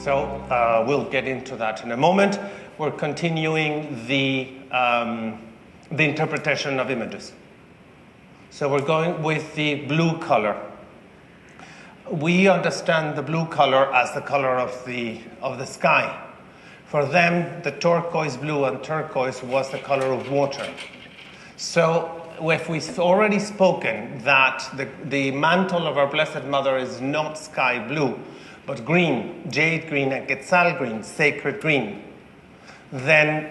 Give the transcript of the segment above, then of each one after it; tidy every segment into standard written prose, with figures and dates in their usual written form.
So we'll get into that in a moment. We're continuing the interpretation of images. So we're going with the blue color. We understand the blue color as the color of the sky. For them, the turquoise blue and turquoise was the color of water. So if we've already spoken that the mantle of our Blessed Mother is not sky blue, but green, jade green and quetzal green, sacred green, then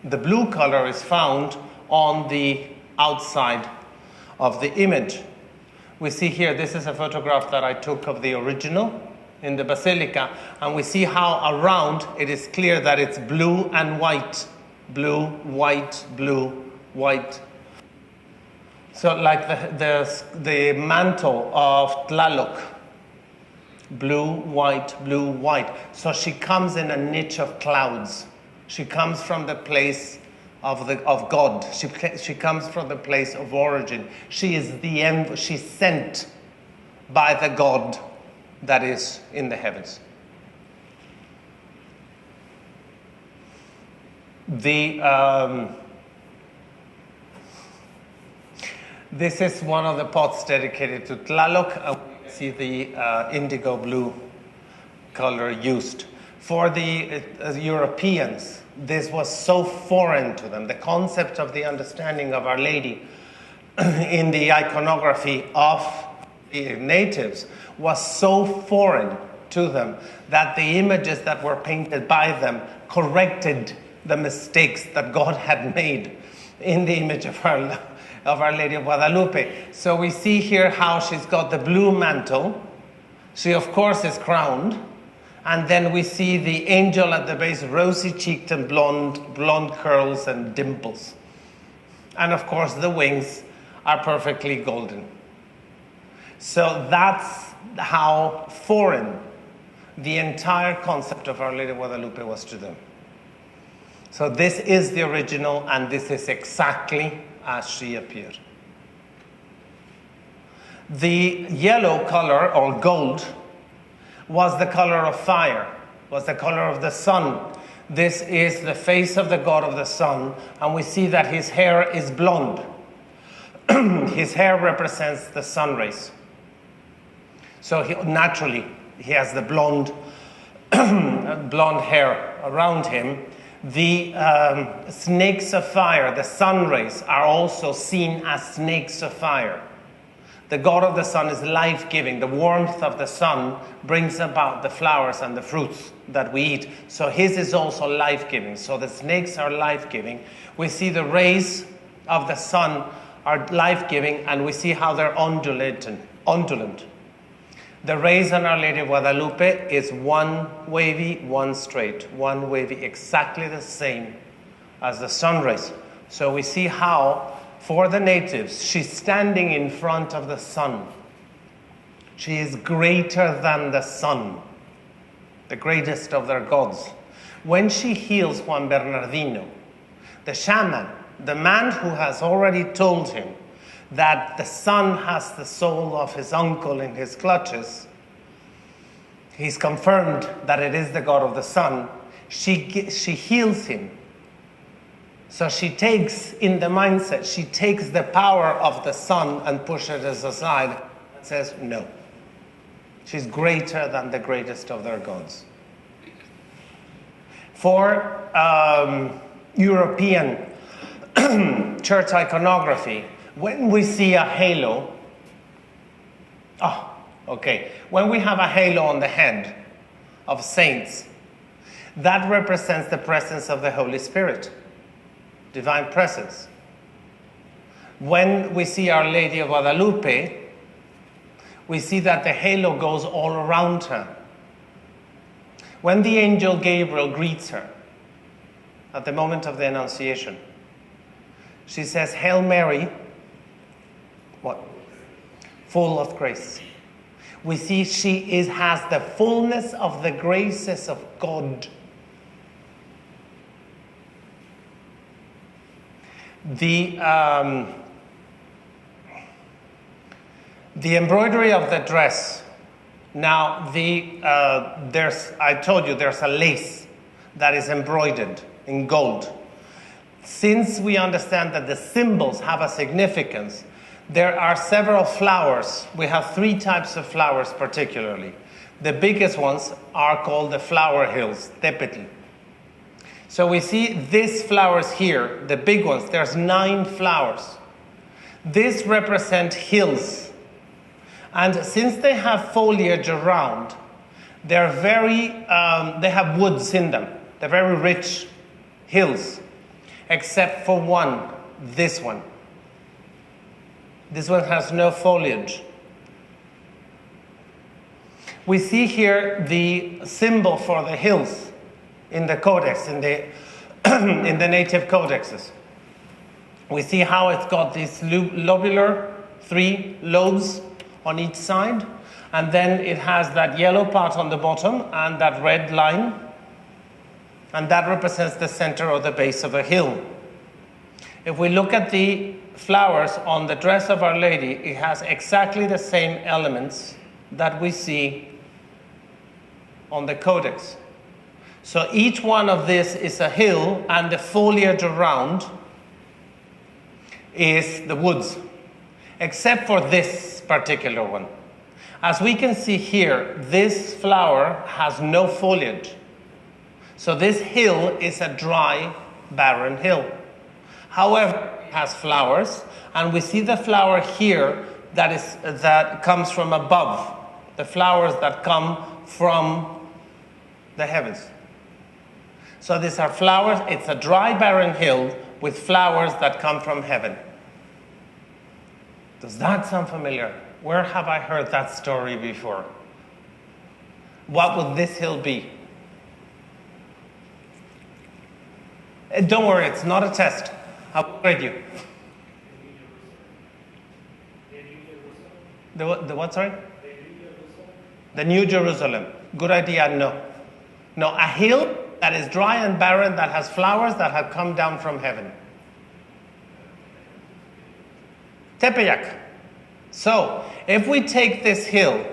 the blue color is found on the outside of the image. We see here, this is a photograph that I took of the original in the basilica, and we see how around it is clear that it's blue and white. Blue, white, blue, white. So like the mantle of Tlaloc. Blue, white, blue, white. So she comes in a niche of clouds. She comes from the place of God. She comes from the place of origin. She is she's sent by the God that is in the heavens. This is one of the pots dedicated to Tlaloc. And we see the indigo blue color used. For the Europeans, this was so foreign to them. The concept of the understanding of Our Lady in the iconography of the natives was so foreign to them that the images that were painted by them corrected the mistakes that God had made in the image of Our Lady of Guadalupe. So we see here how she's got the blue mantle. She, of course, is crowned. And then we see the angel at the base, rosy-cheeked and blonde curls and dimples. And, of course, the wings are perfectly golden. So that's how foreign the entire concept of Our Lady of Guadalupe was to them. So this is the original, and this is exactly as she appeared. The yellow color, or gold, was the color of fire, was the color of the sun. This is the face of the God of the sun, and we see that his hair is blonde. His hair represents the sun rays. So naturally, he has the blonde hair around him. The snakes of fire, the sun rays, are also seen as snakes of fire. The God of the sun is life-giving. The warmth of the sun brings about the flowers and the fruits that we eat. So his is also life-giving. So the snakes are life-giving. We see the rays of the sun are life-giving, and we see how they're undulant. The rays on Our Lady of Guadalupe is one wavy, one straight. One wavy, exactly the same as the sun rays. So we see how, for the natives, she's standing in front of the sun. She is greater than the sun, the greatest of their gods. When she heals Juan Bernardino, the shaman, the man who has already told him that the sun has the soul of his uncle in his clutches, he's confirmed that it is the God of the sun. She heals him. So she takes, in the mindset, she takes the power of the sun and pushes it aside and says, no. She's greater than the greatest of their gods. For European church iconography, when we see a halo, when we have a halo on the head of saints, that represents the presence of the Holy Spirit. Divine presence. When we see Our Lady of Guadalupe, we see that the halo goes all around her. When the angel Gabriel greets her at the moment of the Annunciation, she says, Hail Mary, what? Full of grace. We see she has the fullness of the graces of God. The embroidery of the dress Now, I told you there's a lace that is embroidered in gold. Since we understand that the symbols have a significance, there are several flowers. We have 3 types of flowers particularly. The biggest ones are called the flower hills, Petal. So we see these flowers here, the big ones. There's 9 flowers. These represent hills. And since they have foliage around, they have woods in them. They're very rich hills, except for one, this one. This one has no foliage. We see here the symbol for the hills in the codex, in the in the native codexes. We see how it's got these lobular 3 lobes on each side, and then it has that yellow part on the bottom and that red line, and that represents the center or the base of a hill. If we look at the flowers on the dress of Our Lady, it has exactly the same elements that we see on the codex. So each one of this is a hill, and the foliage around is the woods, except for this particular one. As we can see here, this flower has no foliage. So this hill is a dry, barren hill. However, it has flowers, and we see the flower here that comes from above, the flowers that come from the heavens. So these are flowers. It's a dry, barren hill with flowers that come from heaven. Does that sound familiar? Where have I heard that story before? What would this hill be? Don't worry, it's not a test. I'll grade you. The what, sorry? The New Jerusalem. Good idea, no. No, a hill that is dry and barren, that has flowers that have come down from heaven. Tepeyac. So, if we take this hill,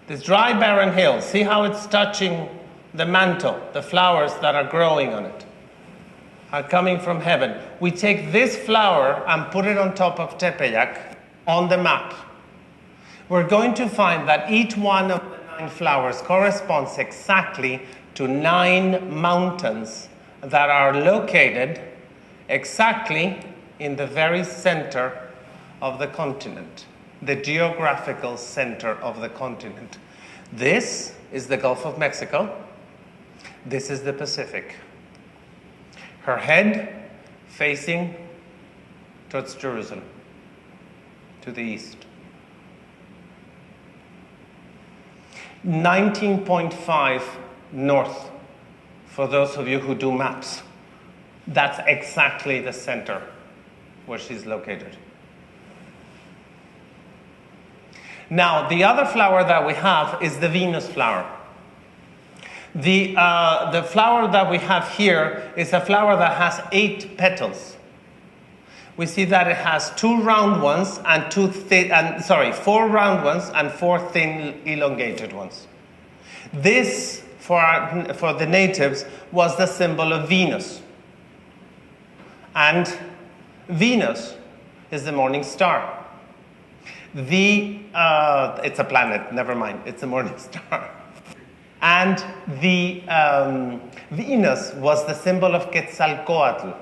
this dry, barren hill, see how it's touching the mantle, the flowers that are growing on it are coming from heaven. We take this flower and put it on top of Tepeyac on the map. We're going to find that each one of the 9 flowers corresponds exactly to 9 mountains that are located exactly in the very center of the continent, the geographical center of the continent. This is the Gulf of Mexico. This is the Pacific. Her head facing towards Jerusalem, to the east. 19.5 north, for those of you who do maps. That's exactly the center where she's located. Now, the other flower that we have is the Venus flower. The flower that we have here is a flower that has 8 petals. We see that it has 2 round ones and 4 round ones and 4 thin elongated ones. This, for the natives, was the symbol of Venus. And Venus is the morning star. It's a planet, never mind, it's a morning star. And the Venus was the symbol of Quetzalcoatl.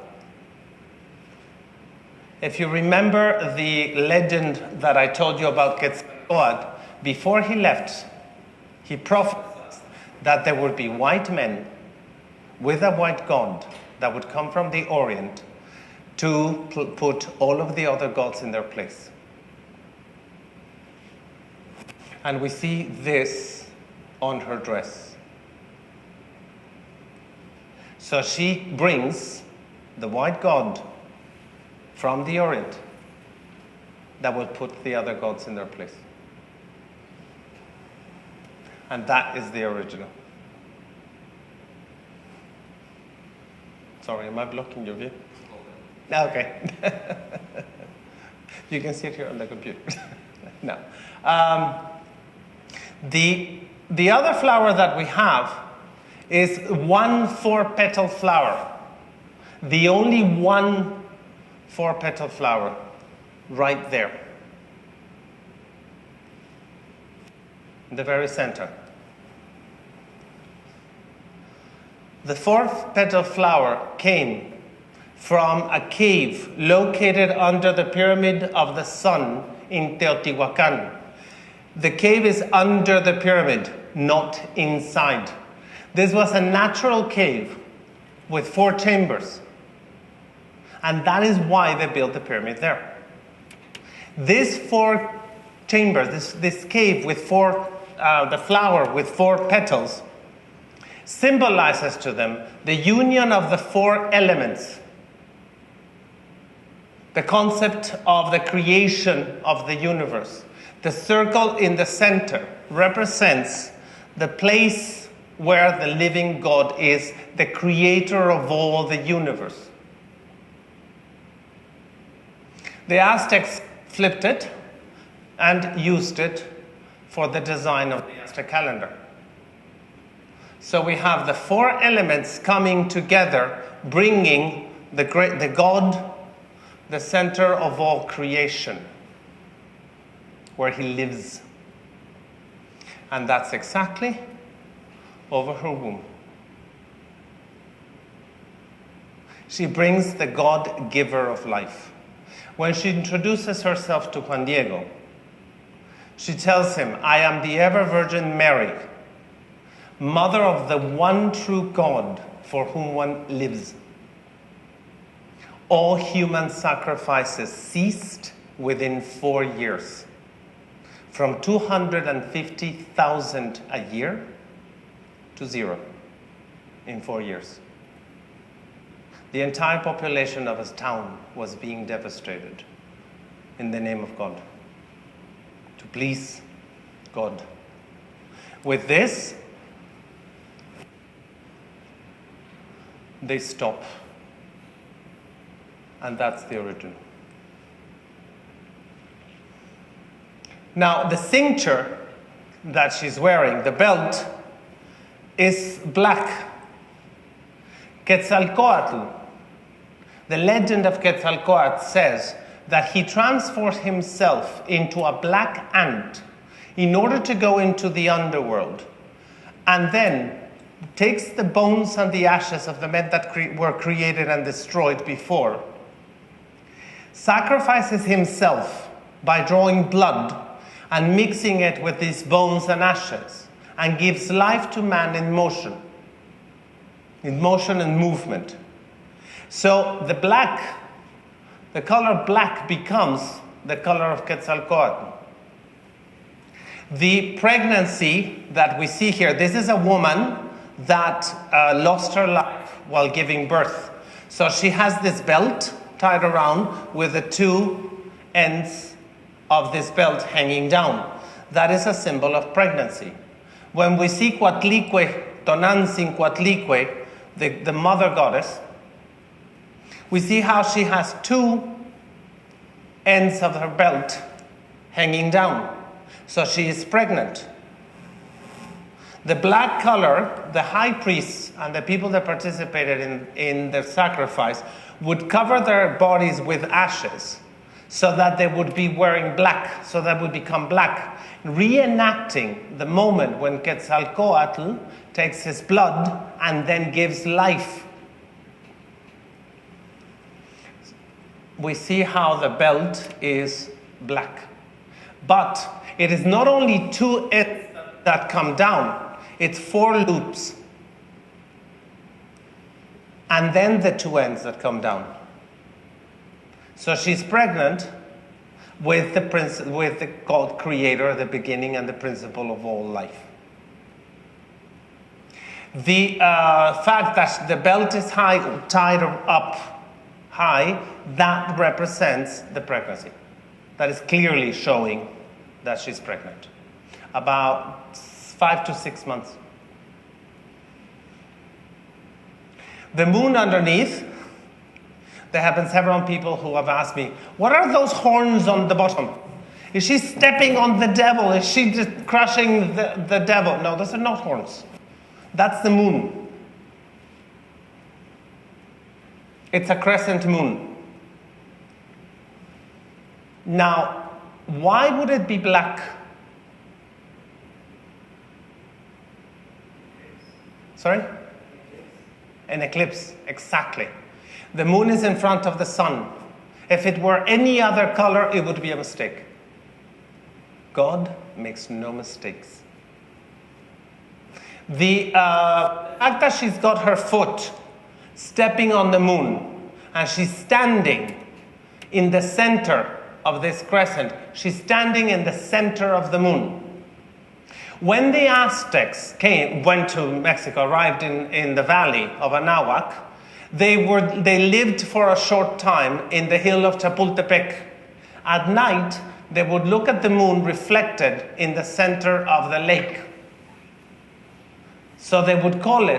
If you remember the legend that I told you about Quetzalcoatl, before he left, he prophesied that there would be white men with a white god that would come from the Orient to put all of the other gods in their place. And we see this on her dress. So she brings the white god from the Orient that will put the other gods in their place. And that is the original. Sorry, am I blocking your view? Okay. You can see it here on the computer. No. The other flower that we have is one 4-petal flower. The only one 4-petal flower right there. In the very center. The 4-petal flower came from a cave located under the Pyramid of the Sun in Teotihuacan. The cave is under the pyramid, not inside. This was a natural cave with 4 chambers. And that is why they built the pyramid there. These 4 chambers, this cave with the flower with 4 petals, symbolizes to them the union of the 4 elements. The concept of the creation of the universe. The circle in the center represents the place where the living God is, the creator of all the universe. The Aztecs flipped it and used it for the design of the Aztec calendar. So we have the 4 elements coming together, bringing the God, the center of all creation, where he lives. And that's exactly over her womb. She brings the God giver of life. When she introduces herself to Juan Diego, she tells him, I am the ever Virgin Mary, mother of the one true God for whom one lives. All human sacrifices ceased within 4 years. From 250,000 a year to 0 in 4 years. The entire population of his town was being devastated in the name of God, to please God. With this, they stop. And that's the origin. Now, the cincture that she's wearing, the belt, is black. Quetzalcoatl, the legend of Quetzalcoatl says that he transformed himself into a black ant in order to go into the underworld, and then takes the bones and the ashes of the men that were created and destroyed before, sacrifices himself by drawing blood and mixing it with these bones and ashes, and gives life to man in motion and movement. So the color black becomes the color of Quetzalcoatl. The pregnancy that we see here, this is a woman that lost her life while giving birth. So she has this belt tied around with the 2 ends of this belt hanging down. That is a symbol of pregnancy. When we see Coatlicue, Tonantzin Coatlicue, the mother goddess, we see how she has 2 ends of her belt hanging down. So she is pregnant. The black color, the high priests and the people that participated in the sacrifice would cover their bodies with ashes so that they would be wearing black, so that would become black, reenacting the moment when Quetzalcoatl takes his blood and then gives life. We see how the belt is black. But it is not only 2 ends that come down, it's 4 loops. And then the 2 ends that come down. So she's pregnant with the God creator, the beginning and the principle of all life. The fact that the belt is tied up high, that represents the pregnancy. That is clearly showing that she's pregnant. About 5 to 6 months. The moon underneath, there have been several people who have asked me, what are those horns on the bottom? Is she stepping on the devil? Is she just crushing the devil? No, those are not horns. That's the moon. It's a crescent moon. Now, why would it be black? Sorry? An eclipse, exactly. The moon is in front of the sun. If it were any other color, it would be a mistake. God makes no mistakes. The fact that she's got her foot stepping on the moon and she's standing in the center of this crescent, she's standing in the center of the moon. When the Aztecs went to Mexico, arrived in the valley of Anahuac, they lived for a short time in the hill of Chapultepec. At night, they would look at the moon reflected in the center of the lake. So they called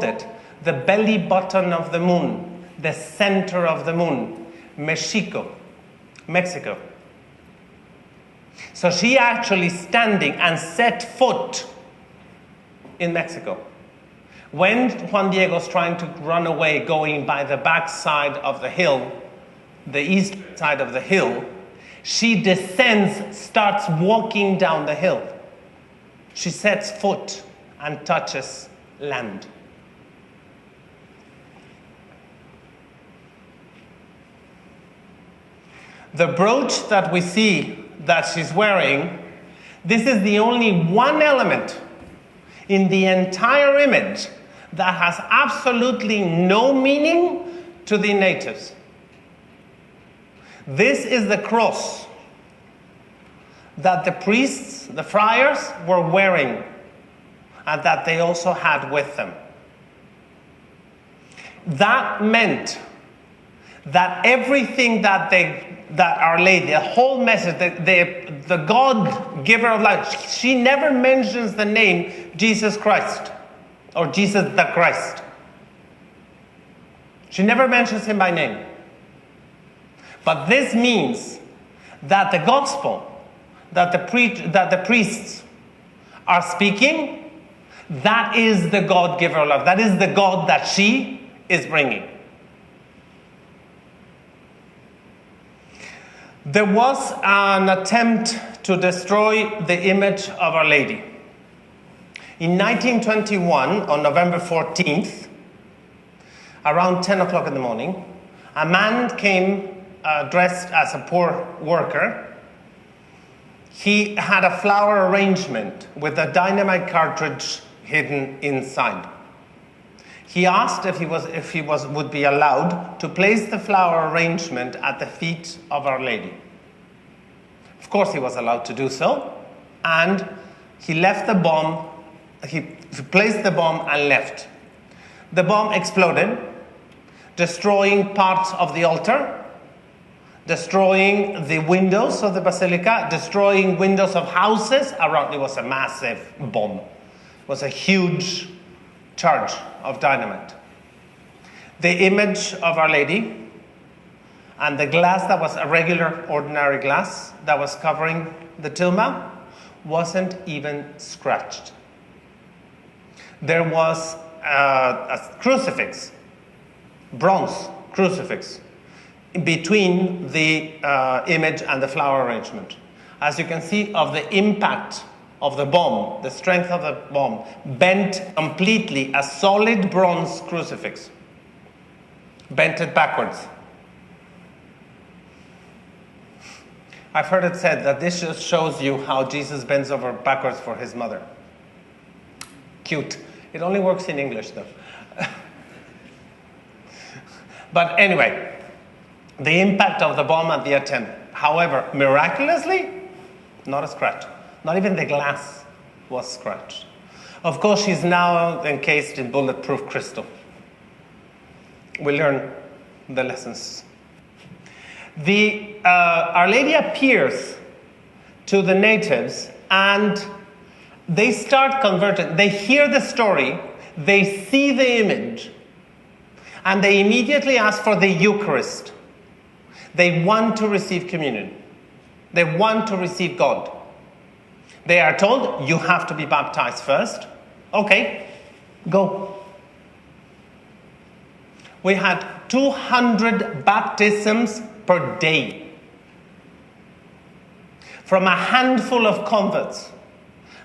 it the belly button of the moon, the center of the moon, Mexico. So she actually standing and set foot in Mexico. When Juan Diego's trying to run away, going by the back side of the hill, the east side of the hill, she descends, starts walking down the hill. She sets foot and touches land. The brooch that we see that she's wearing, this is the only one element in the entire image that has absolutely no meaning to the natives. This is the cross that the priests, the friars, were wearing and that they also had with them. That meant that everything that Our Lady, the whole message, the God giver of life, she never mentions the name Jesus Christ or Jesus the Christ. She never mentions him by name. But this means that the gospel that the priests are speaking, that is the God giver of life. That is the God that she is bringing. There was an attempt to destroy the image of Our Lady. In 1921, on November 14th, around 10 o'clock in the morning, a man came dressed as a poor worker. He had a flower arrangement with a dynamite cartridge hidden inside. He asked if he would be allowed to place the flower arrangement at the feet of Our Lady. Of course he was allowed to do so, and he left the bomb, he placed the bomb and left. The bomb exploded, destroying parts of the altar, destroying the windows of the basilica, destroying windows of houses around. It was a massive bomb. It was a huge charge of dynamite. The image of Our Lady and the glass that was a regular, ordinary glass that was covering the tilma wasn't even scratched. There was a crucifix, bronze crucifix, between the image and the flower arrangement. As you can see, of the impact of the bomb, the strength of the bomb, bent completely a solid bronze crucifix. Bent it backwards. I've heard it said that this just shows you how Jesus bends over backwards for his mother. Cute. It only works in English though. But anyway, the impact of the bomb and the attempt. However, miraculously, not a scratch. Not even the glass was scratched. Of course, she's now encased in bulletproof crystal. We learn the lessons. Our Lady appears to the natives and they start converting. They hear the story, they see the image, and they immediately ask for the Eucharist. They want to receive communion. They want to receive God. They are told, you have to be baptized first. Okay, go. We had 200 baptisms per day from a handful of converts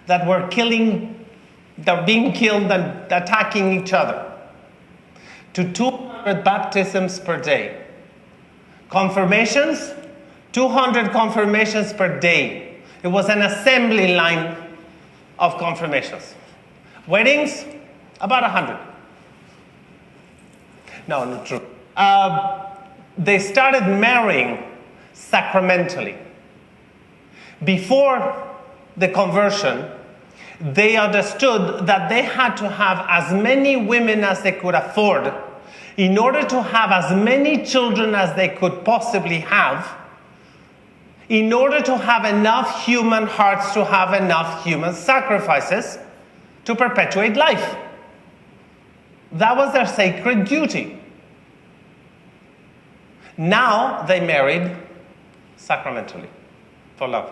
that were being killed and attacking each other, to 200 baptisms per day. Confirmations, 200 confirmations per day. It was an assembly line of confirmations. Weddings, about 100. No, not true. They started marrying sacramentally. Before the conversion, they understood that they had to have as many women as they could afford in order to have as many children as they could possibly have, in order to have enough human hearts to have enough human sacrifices to perpetuate life. That was their sacred duty. Now they married sacramentally, for love.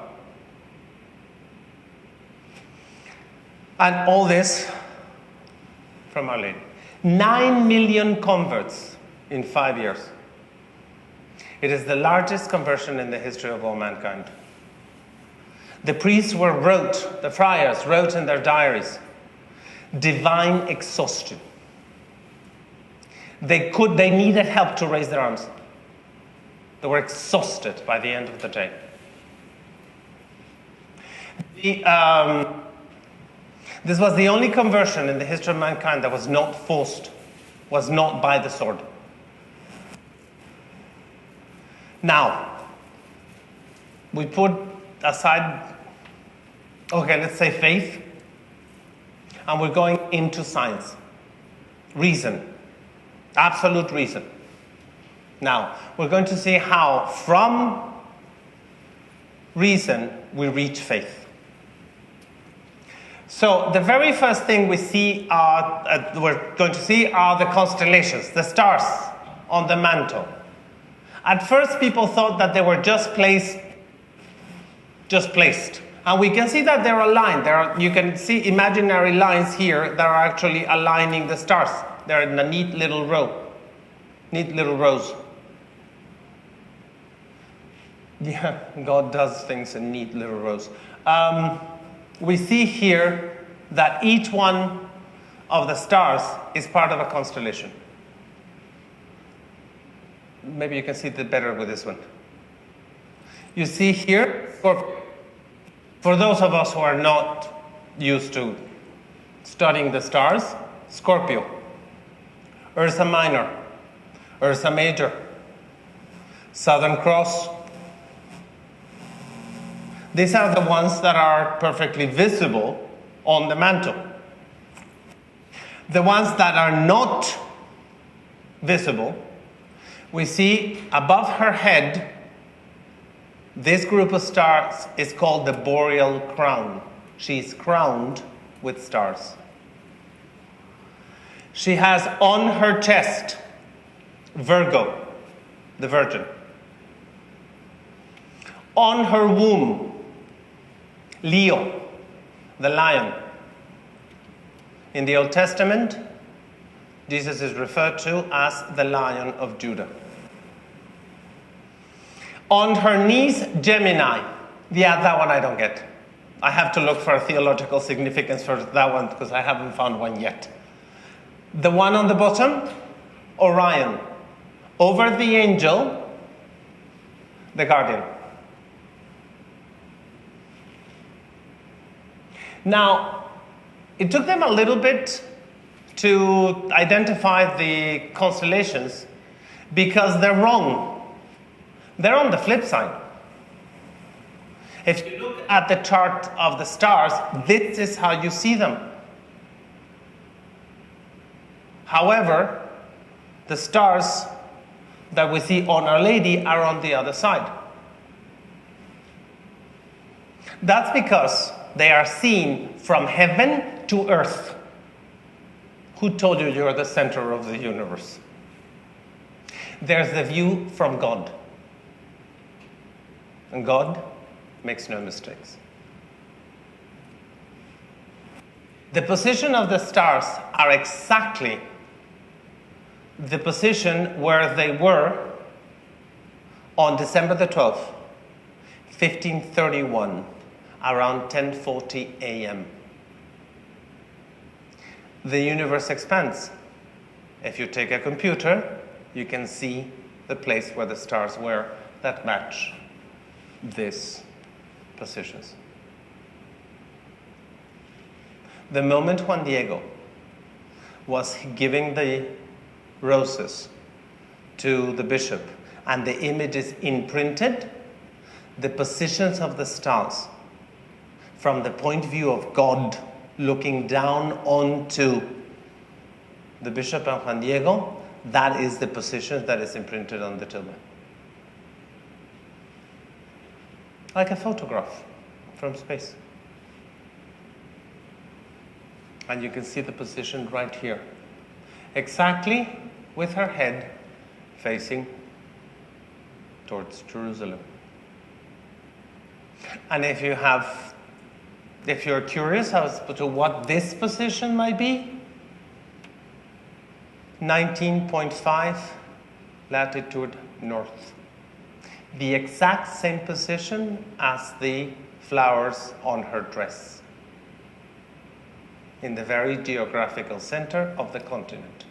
And all this from Our Lady. 9 million converts in 5 years. It is the largest conversion in the history of all mankind. The priests the friars wrote in their diaries, divine exhaustion. They needed help to raise their arms. They were exhausted by the end of the day. This was the only conversion in the history of mankind that was not forced, was not by the sword. Now, we put aside, let's say faith, and we're going into science. Reason. Absolute reason. Now, we're going to see how from reason we reach faith. So the very first thing we're going to see are the constellations, the stars on the mantle. At first, people thought that they were just placed. And we can see that they're aligned. You can see imaginary lines here that are actually aligning the stars. They're in a neat little rows. Yeah, God does things in neat little rows. We see here that each one of the stars is part of a constellation. Maybe you can see it better with this one. You see here, for those of us who are not used to studying the stars, Scorpio, Ursa Minor, Ursa Major, Southern Cross. These are the ones that are perfectly visible on the mantle. The ones that are not visible, we see above her head, this group of stars is called the Boreal Crown. She is crowned with stars. She has on her chest Virgo, the Virgin. On her womb, Leo, the lion. In the Old Testament, Jesus is referred to as the Lion of Judah. On her knees, Gemini. Yeah, that one I don't get. I have to look for a theological significance for that one because I haven't found one yet. The one on the bottom, Orion. Over the angel, the guardian. Now, it took them a little bit to identify the constellations because they're wrong. They're on the flip side. If you look at the chart of the stars, this is how you see them. However, the stars that we see on Our Lady are on the other side. That's because they are seen from heaven to earth. Who told you you're the center of the universe? There's the view from God. And God makes no mistakes. The position of the stars are exactly the position where they were on December the 12th, 1531, around 10:40 a.m. The universe expands. If you take a computer, you can see the place where the stars were that match these positions. The moment Juan Diego was giving the roses to the bishop and the image is imprinted, the positions of the stars from the point of view of God looking down onto the bishop and Juan Diego, that is the position that is imprinted on the tilma. Like a photograph from space. And you can see the position right here. Exactly with her head facing towards Jerusalem. And if you're curious as to what this position might be, 19.5 latitude north. The exact same position as the flowers on her dress, in the very geographical center of the continent.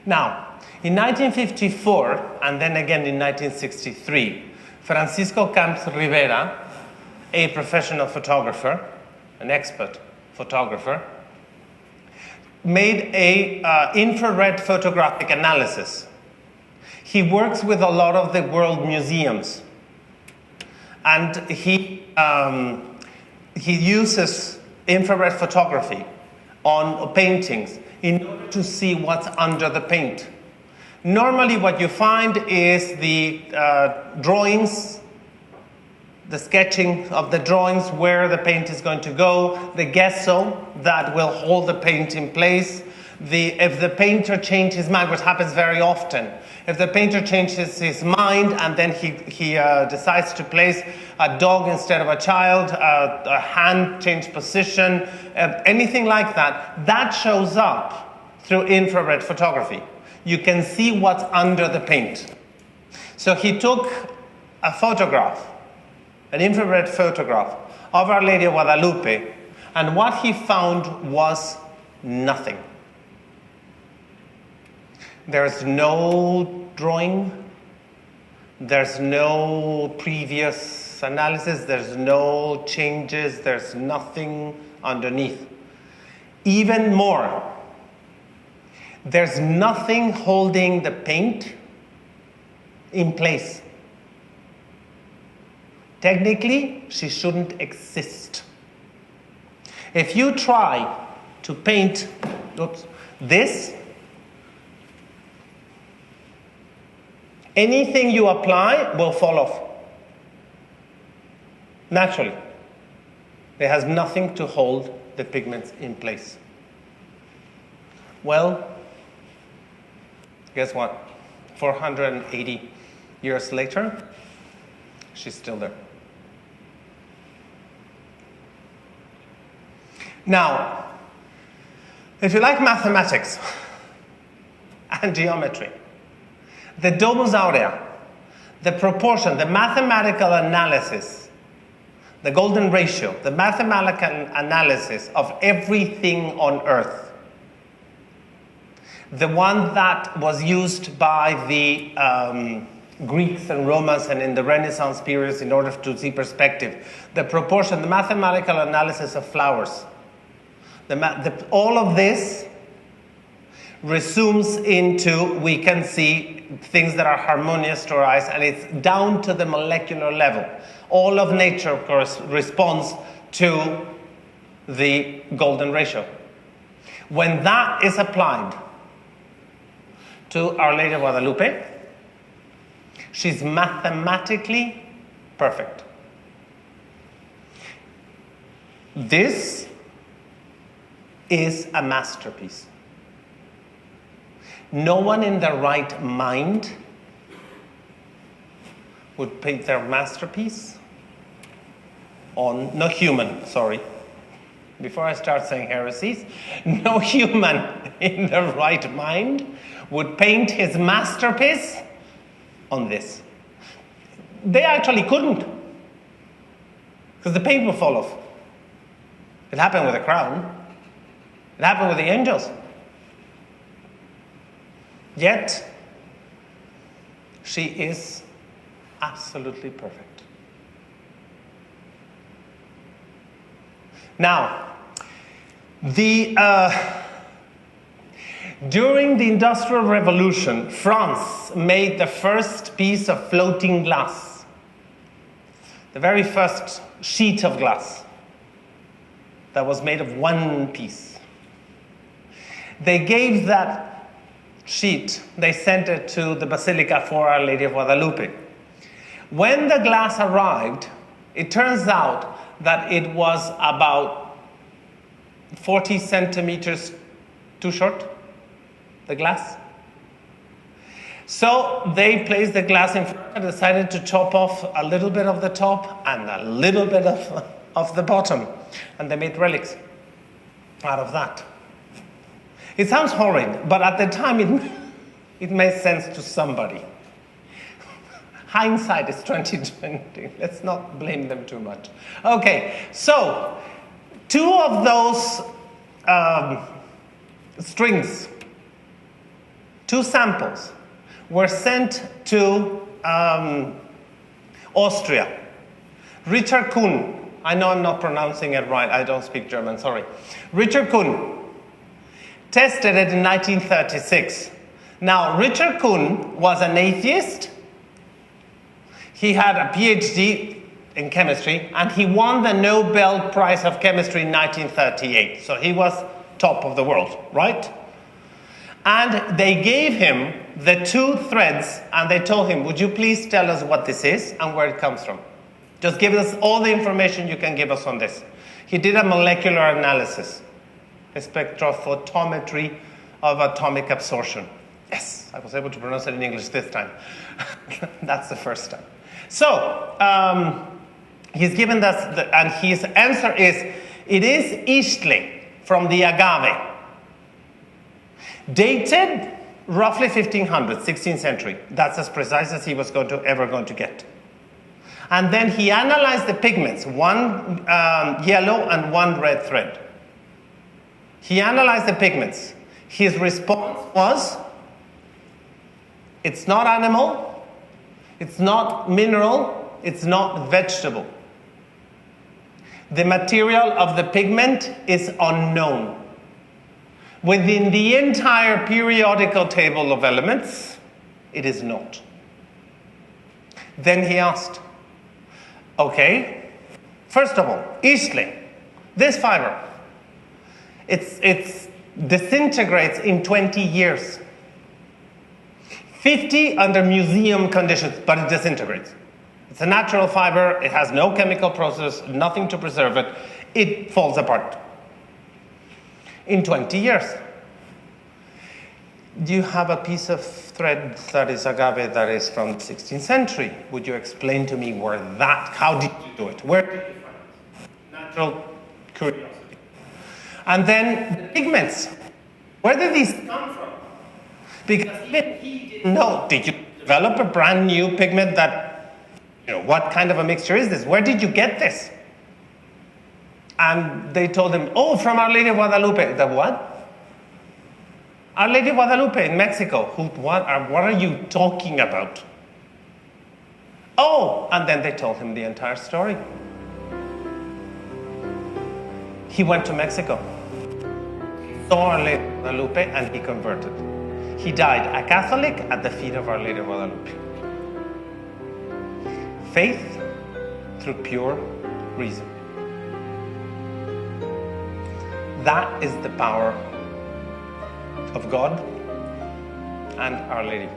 Now, in 1954, and then again in 1963, Francisco Camps Rivera, a professional photographer, an expert photographer, made a infrared photographic analysis. He works with a lot of the world museums, and he uses infrared photography on paintings in order to see what's under the paint. Normally what you find is the drawings, the sketching of the drawings, where the paint is going to go, the gesso that will hold the paint in place. If the painter changes his mind, which happens very often, if the painter changes his mind and then he decides to place a dog instead of a child, a hand change position, anything like that, that shows up through infrared photography. You can see what's under the paint. So he took a photograph, an infrared photograph of Our Lady of Guadalupe, and what he found was nothing. There's no drawing, there's no previous analysis, there's no changes, there's nothing underneath. Even more, there's nothing holding the paint in place. Technically, she shouldn't exist. If you try to paint this, anything you apply will fall off. Naturally. It has nothing to hold the pigments in place. Well, guess what? 480 years later, she's still there. Now, if you like mathematics and geometry, the Domus Aurea, the proportion, the mathematical analysis, the golden ratio, the mathematical analysis of everything on Earth, the one that was used by the Greeks and Romans and in the Renaissance periods in order to see perspective, the proportion, the mathematical analysis of flowers, all of this resumes into, we can see things that are harmonious to our eyes, and it's down to the molecular level. All of nature, of course, responds to the golden ratio. When that is applied to Our Lady of Guadalupe, she's mathematically perfect. This is a masterpiece. No one in their right mind would paint their masterpiece on, no human, sorry. Before I start saying heresies, no human in their right mind would paint his masterpiece on this. They actually couldn't, because the paint would fall off. It happened with the crown. It happened with the angels. Yet, she is absolutely perfect. Now, during the Industrial Revolution, France made the first piece of floating glass, the very first sheet of glass that was made of one piece. They gave that sheet, they sent it to the Basilica for Our Lady of Guadalupe. When the glass arrived, it turns out that it was about 40 centimeters too short, the glass. So they placed the glass in front and decided to chop off a little bit of the top and a little bit of the bottom. And they made relics out of that. It sounds horrid, but at the time it made sense to somebody. Hindsight is 2020. Let's not blame them too much. Okay, so 2 of those strings, 2 samples, were sent to Austria. Richard Kuhn, I know I'm not pronouncing it right, I don't speak German, sorry. Richard Kuhn tested it in 1936. Now, Richard Kuhn was an atheist. He had a PhD in chemistry, and he won the Nobel Prize of Chemistry in 1938. So he was top of the world, right? And they gave him the 2 threads, and they told him, would you please tell us what this is and where it comes from? Just give us all the information you can give us on this. He did a molecular analysis, a spectrophotometry of atomic absorption. Yes, I was able to pronounce it in English this time. That's the first time. So, he's given us, and his answer is, it is Istle from the agave, dated roughly 1500, 16th century. That's as precise as he was ever going to get. And then he analyzed the pigments, 1 yellow and 1 red thread. He analyzed the pigments. His response was, it's not animal, it's not mineral, it's not vegetable. The material of the pigment is unknown. Within the entire periodical table of elements, it is not. Then he asked, okay, first of all, Istle, this fiber, it disintegrates in 20 years. 50 under museum conditions, but it disintegrates. It's a natural fiber, it has no chemical process, nothing to preserve it. It falls apart in 20 years. Do you have a piece of thread that is agave that is from the 16th century? Would you explain to me how did you do it? Where did you find it? Natural curiosity. And then the pigments. Where did these come from? Because even he didn't know. Did you develop a brand new pigment that, what kind of a mixture is this? Where did you get this? And they told him, from Our Lady of Guadalupe. The what? Our Lady of Guadalupe in Mexico. What are you talking about? And then they told him the entire story. He went to Mexico. He saw Our Lady of Guadalupe and he converted. He died a Catholic at the feet of Our Lady of Guadalupe. Faith through pure reason. That is the power of God and Our Lady.